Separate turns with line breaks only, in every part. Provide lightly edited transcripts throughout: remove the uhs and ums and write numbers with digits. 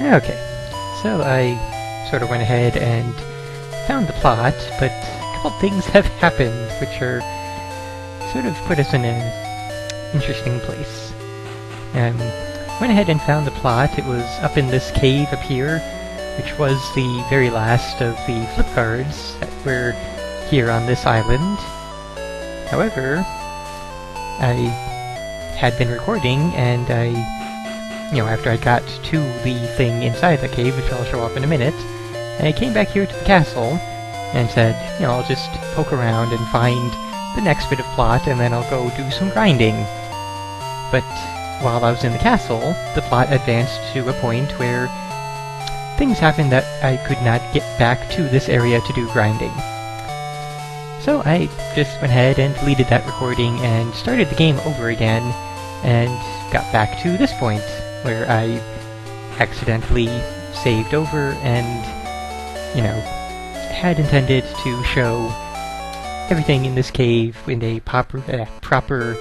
Okay, so I sort of went ahead and found the plot, but a couple things have happened which are sort of put us in an interesting place. Went ahead and found the plot. It was up in this cave up here, which was the very last of the flip cards that were here on this island. However, I had been recording, and after I got to the thing inside the cave, which I'll show off in a minute, and I came back here to the castle and said, I'll just poke around and find the next bit of plot, and then I'll go do some grinding. But while I was in the castle, the plot advanced to a point where things happened that I could not get back to this area to do grinding. So I just went ahead and deleted that recording and started the game over again, and got back to this point, where I accidentally saved over and, had intended to show everything in this cave in a proper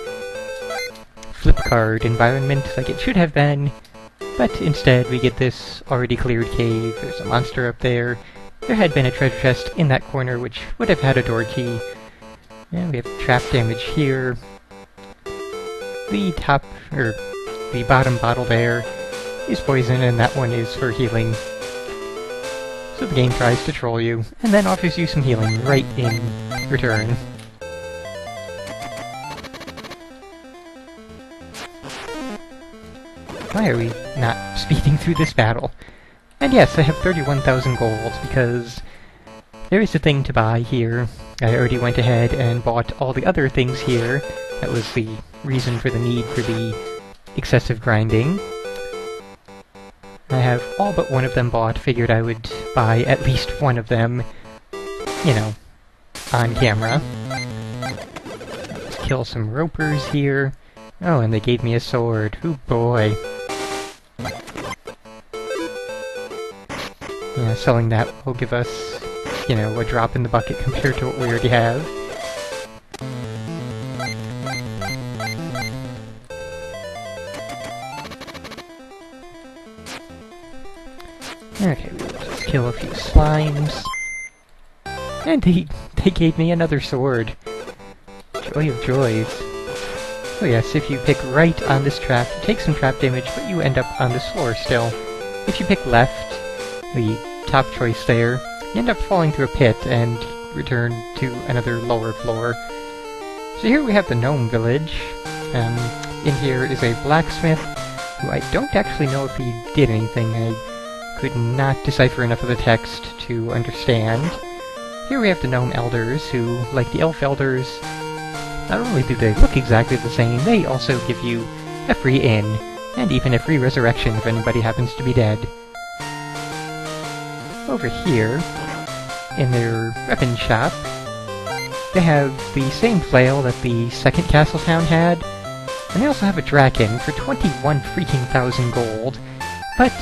flip card environment like it should have been, but instead we get this already cleared cave. There's a monster up there. There had been a treasure chest in that corner which would have had a door key. And we have trap damage here. The bottom bottle there is poison, and that one is for healing. So the game tries to troll you, and then offers you some healing right in return. Why are we not speeding through this battle? And yes, I have 31,000 gold, because there is a thing to buy here. I already went ahead and bought all the other things here. That was the reason for the need for the excessive grinding. I have all but one of them bought. Figured I would buy at least one of them, on camera. Let's kill some ropers here. Oh, and they gave me a sword. Ooh boy. Yeah, selling that will give us, a drop in the bucket compared to what we already have. Okay, we'll just kill a few slimes. And they gave me another sword. Joy of joys. Oh yes, if you pick right on this trap, you take some trap damage, but you end up on this floor still. If you pick left, the top choice there, you end up falling through a pit and return to another lower floor. So here we have the gnome village. In here is a blacksmith, who I don't actually know if he did anything. I could not decipher enough of the text to understand. Here we have the gnome elders, who, like the elf elders, not only do they look exactly the same, they also give you a free inn, and even a free resurrection if anybody happens to be dead. Over here, in their weapon shop, they have the same flail that the second castle town had, and they also have a draken for 21 freaking thousand gold, but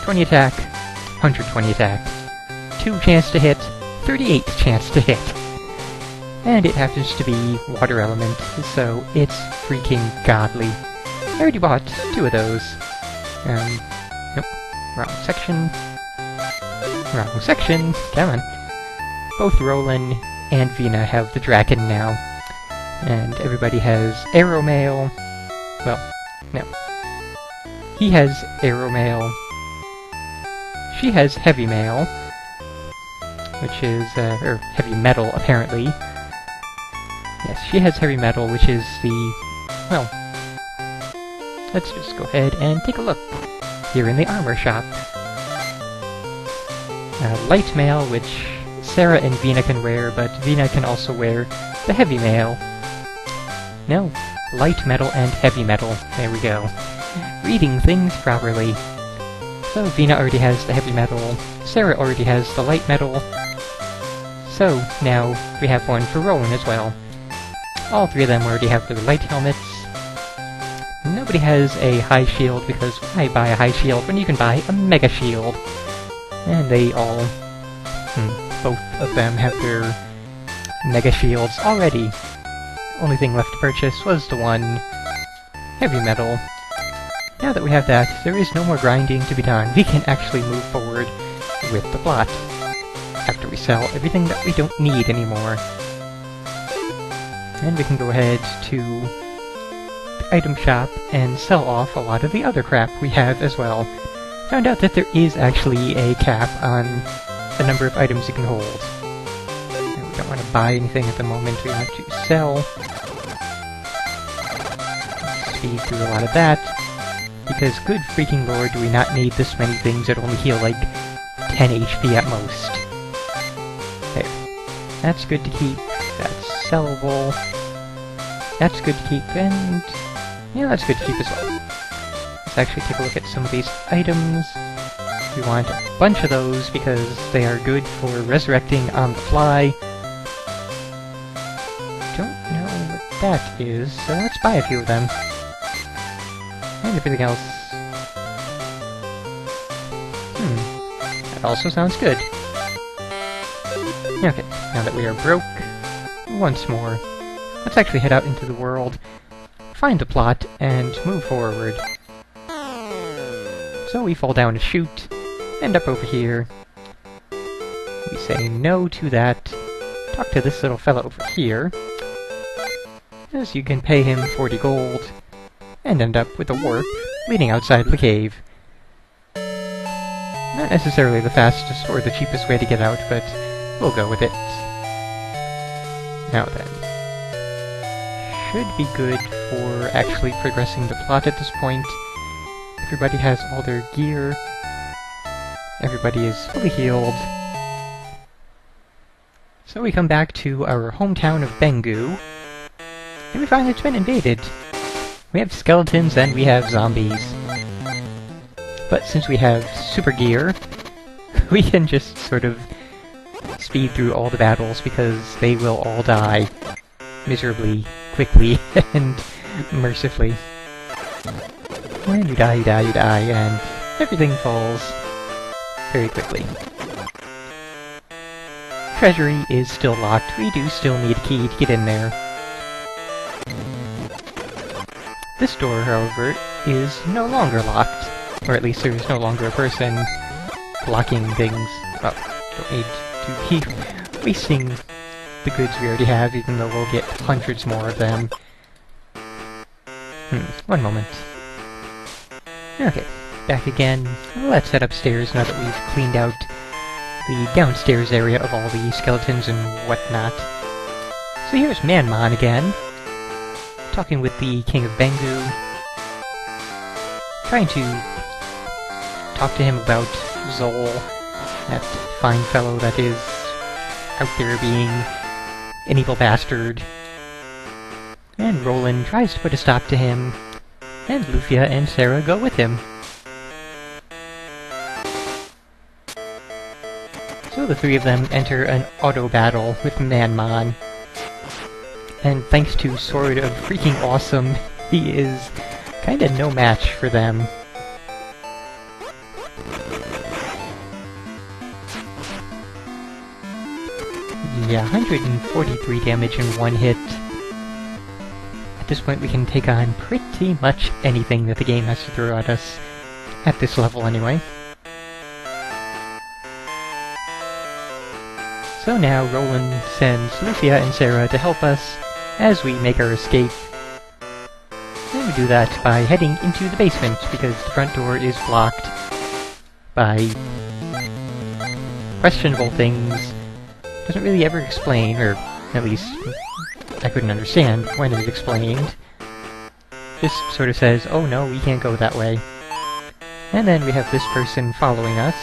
20 attack, 120 attack, 2 chance to hit, 38 chance to hit. And it happens to be water element, so it's freaking godly. I already bought 2 of those. Nope, wrong section. Wrong section, come on. Both Roland and Vina have the Draken now. And everybody has arrow mail. Well, no. He has arrow mail. She has heavy mail. Which is, or heavy metal, apparently. Yes, she has heavy metal, which is the, well, let's just go ahead and take a look here in the armor shop. Light mail, which Sarah and Vina can wear, but Vina can also wear the heavy mail. No, light metal and heavy metal. There we go. Reading things properly. So Vina already has the heavy metal, Sarah already has the light metal, so now we have one for Rowan as well. All 3 of them already have their light helmets. Nobody has a high shield, because why buy a high shield when you can buy a mega shield? And they all, both of them have their mega shields already. Only thing left to purchase was the one heavy metal. now that we have that, there is no more grinding to be done. We can actually move forward with the plot after we sell everything that we don't need anymore. And we can go ahead to the item shop and sell off a lot of the other crap we have as well. Found out that there is actually a cap on the number of items you can hold. And we don't want to buy anything at the moment, we want to sell. Speed through a lot of that, because good freaking lord do we not need this many things that only heal like 10 HP at most. There. That's good to keep, that's sellable, that's good to keep, and yeah, that's good to keep as well. Let's actually take a look at some of these items. We want a bunch of those because they are good for resurrecting on the fly. Don't know what that is, so let's buy a few of them. And everything else. That also sounds good. Okay, now that we are broke, once more, let's actually head out into the world, find the plot, and move forward. So we fall down a chute, end up over here. We say no to that, talk to this little fella over here, as you can pay him 40 gold, and end up with a warp leading outside the cave. Not necessarily the fastest or the cheapest way to get out, but we'll go with it. Now then. Should be good for actually progressing the plot at this point. Everybody has all their gear. Everybody is fully healed. So we come back to our hometown of Bengu, and we find it's been invaded. We have skeletons and we have zombies. But since we have super gear, we can just sort of speed through all the battles because they will all die miserably, quickly, and mercifully. And you die, you die, you die, and everything falls very quickly. Treasury is still locked. We do still need a key to get in there. This door, however, is no longer locked. Or at least there is no longer a person blocking things. Well, don't need to keep wasting the goods we already have, even though we'll get hundreds more of them. One moment. Okay, back again. Let's head upstairs now that we've cleaned out the downstairs area of all the skeletons and whatnot. So here's Manmon again, talking with the King of Bengu, trying to talk to him about Zol, that fine fellow that is out there being an evil bastard. And Roland tries to put a stop to him, and Lufia and Sarah go with him. So the three of them enter an auto battle with Manmon. And thanks to Sword of Freaking Awesome, he is kinda no match for them. Yeah, 143 damage in one hit. At this point we can take on pretty much anything that the game has to throw at us, at this level anyway. So now Roland sends Lufia and Sarah to help us as we make our escape. And we do that by heading into the basement, because the front door is blocked by questionable things. Doesn't really ever explain, or at least I couldn't understand when it explained. Just sort of says, oh no, we can't go that way. And then we have this person following us.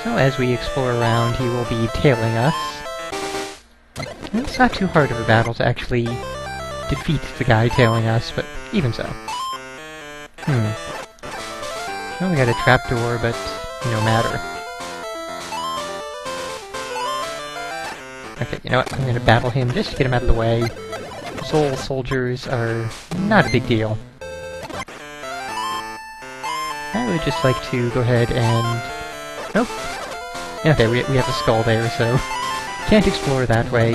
So as we explore around, he will be tailing us. And it's not too hard of a battle to actually defeat the guy tailing us, but even so. Well, we got a trapdoor, but no matter. Okay, you know what? I'm gonna battle him just to get him out of the way. Soul soldiers are not a big deal. I would just like to go ahead and... Nope. Okay, we have a skull there, so can't explore that way.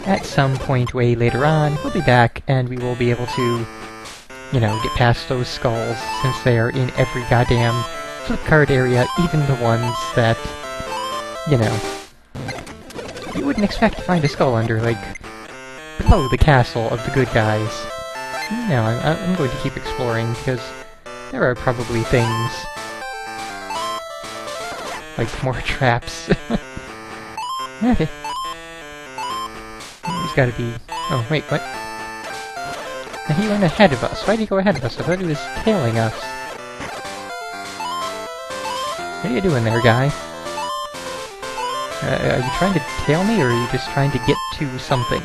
At some point way later on, we'll be back, and we will be able to you know, get past those skulls, since they are in every goddamn flip card area, even the ones that, you know, you wouldn't expect to find a skull under, like, below the castle of the good guys. No, I'm going to keep exploring, because there are probably things like more traps. Okay. He's gotta be... Oh, wait, what? Now he went ahead of us. Why did he go ahead of us? I thought he was tailing us. What are you doing there, guy? Are you trying to tail me, or are you just trying to get to something?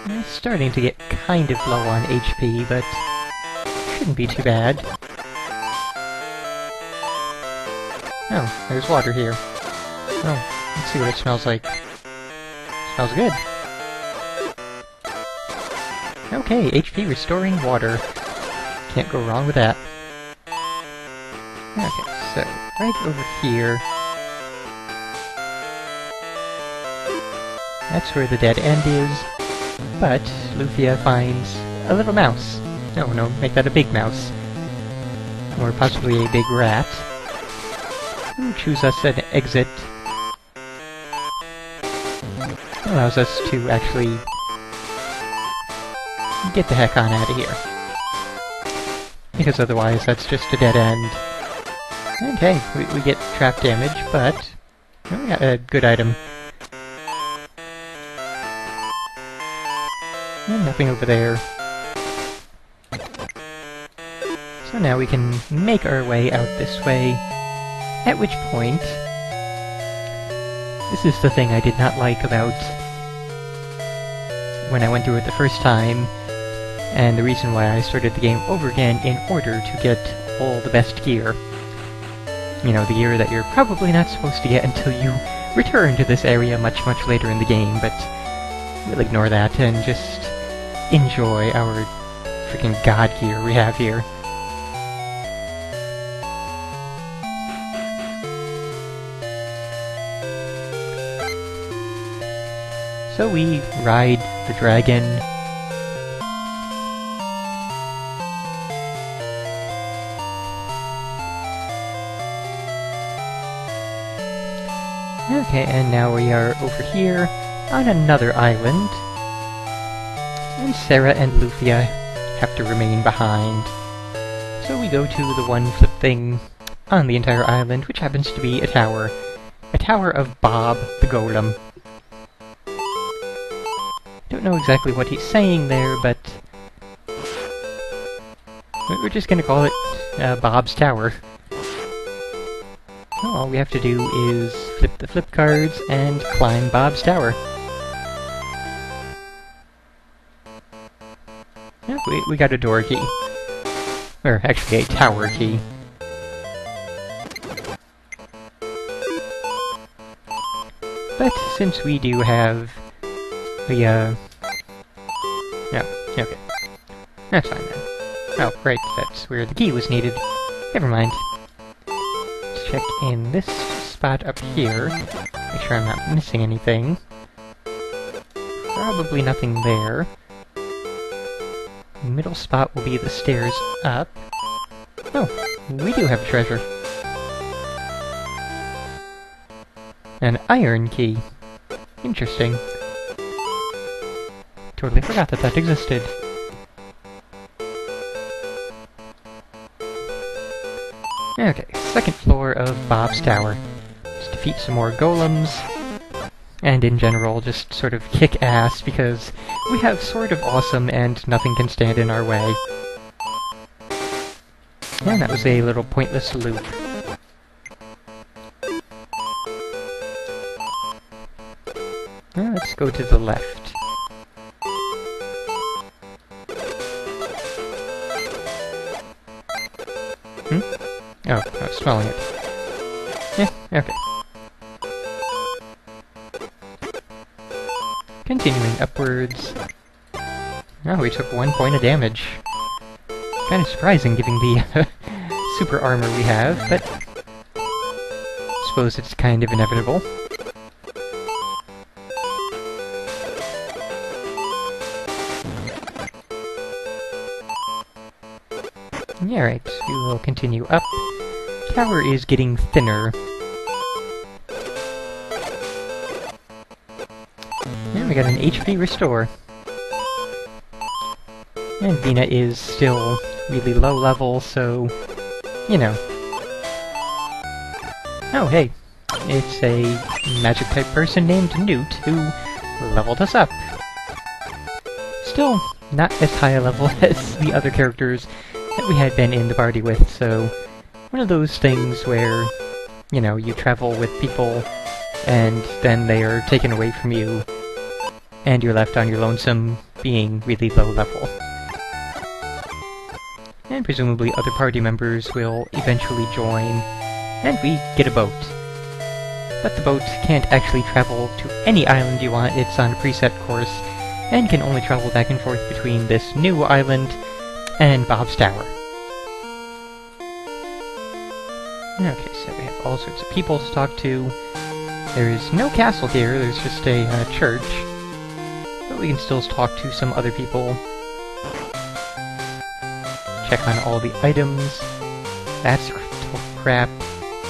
I'm starting to get kind of low on HP, but shouldn't be too bad. Oh, there's water here. Oh, let's see what it smells like. Smells good. Okay, HP restoring water. Can't go wrong with that. Okay, so, right over here... That's where the dead end is. But Lufia finds a little mouse. No, make that a big mouse. Or possibly a big rat. Who choose us an exit. Allows us to actually get the heck on out of here. Because otherwise that's just a dead end. And hey, we get trap damage, but we got a good item. And nothing over there. So now we can make our way out this way, at which point... This is the thing I did not like about when I went through it the first time, and the reason why I started the game over again in order to get all the best gear. You know, the gear that you're probably not supposed to get until you return to this area much later in the game, but we'll ignore that and just enjoy our freaking god gear we have here. So we ride the dragon. Okay, and now we are over here on another island. And Sarah and Lufia have to remain behind. So we go to the one flip thing on the entire island, which happens to be a tower. A tower of Bob the Golem. Don't know exactly what he's saying there, but we're just gonna call it Bob's Tower. All we have to do is flip the flip cards and climb Bob's Tower. Yeah, we got a door key. Or actually a tower key. But since we do have the, yeah, okay. That's fine then. Oh, right, that's where the key was needed. Never mind. Let's check in this spot up here. Make sure I'm not missing anything. Probably nothing there. Middle spot will be the stairs up. Oh, we do have a treasure. An iron key. Interesting. Totally forgot that that existed. Okay, second floor of Bob's Tower. Just defeat some more golems. And in general, just sort of kick ass, because we have Sword of Awesome and nothing can stand in our way. And that was a little pointless loop. Now let's go to the left. Oh, I was smelling it. Yeah, okay. Continuing upwards. Oh, we took 1 point of damage. Kind of surprising given the super armor we have, but suppose it's kind of inevitable. Alright, we will continue up. Tower is getting thinner. And we got an HP restore. And Vina is still really low level, so, you know. Oh, hey. It's a magic-type person named Newt who leveled us up. Still, not as high a level as the other characters that we had been in the party with, so one of those things where, you know, you travel with people and then they are taken away from you and you're left on your lonesome being really low level. And presumably other party members will eventually join, and we get a boat. But the boat can't actually travel to any island you want, it's on a preset course, and can only travel back and forth between this new island and Bob's Tower. Okay, so we have all sorts of people to talk to. There's no castle here, there's just a church. But we can still talk to some other people. Check on all the items. That's crap.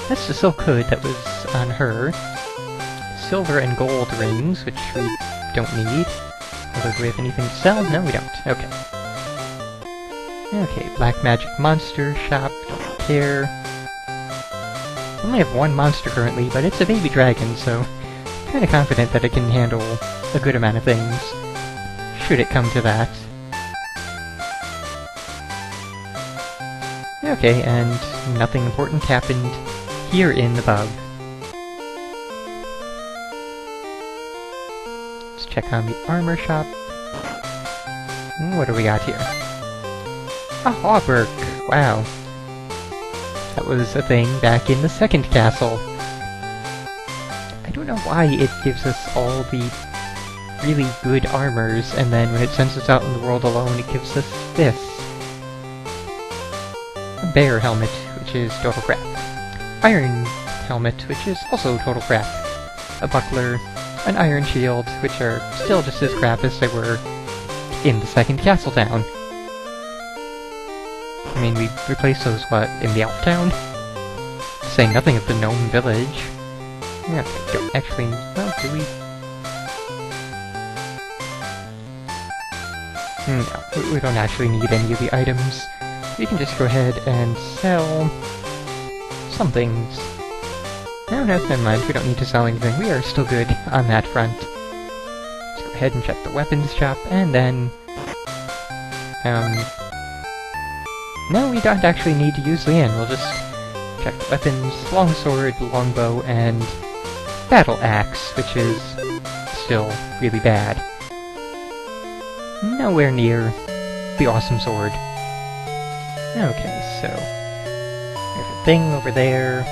That's the silk hood that was on her. Silver and gold rings, which we don't need. Although, do we have anything to sell? No, we don't. Okay. Okay, Black Magic Monster Shop, don't care. I only have one monster currently, but it's a baby dragon, so I'm kinda confident that it can handle a good amount of things, should it come to that. Okay, and nothing important happened here in the pub. Let's check on the armor shop. What do we got here? A hauberk! Wow. That was a thing back in the second castle. I don't know why it gives us all the really good armors, and then when it sends us out in the world alone, it gives us this. A bear helmet, which is total crap. Iron helmet, which is also total crap. A buckler, an iron shield, which are still just as crap as they were in the second castle town. I mean, we replaced those, what, in the Elf Town? Saying nothing of the Gnome Village. Yeah, we don't actually... well, do we? No, we don't actually need any of the items. We can just go ahead and sell some things. No, never mind, we don't need to sell anything. We are still good on that front. Let's go ahead and check the weapons shop, and then... no, we don't actually need to use Leanne. We'll just check the weapons, longsword, longbow, and battle axe, which is still really bad. Nowhere near the awesome sword. Okay, so there's a thing over there.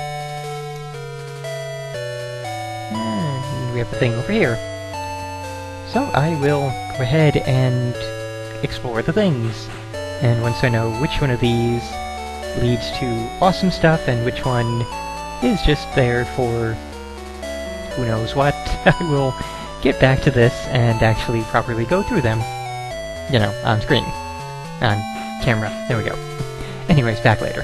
And we have a thing over here. So I will go ahead and explore the things. And once I know which one of these leads to awesome stuff and which one is just there for who knows what, I will get back to this and actually properly go through them. You know, on screen. On camera. There we go. Anyways, back later.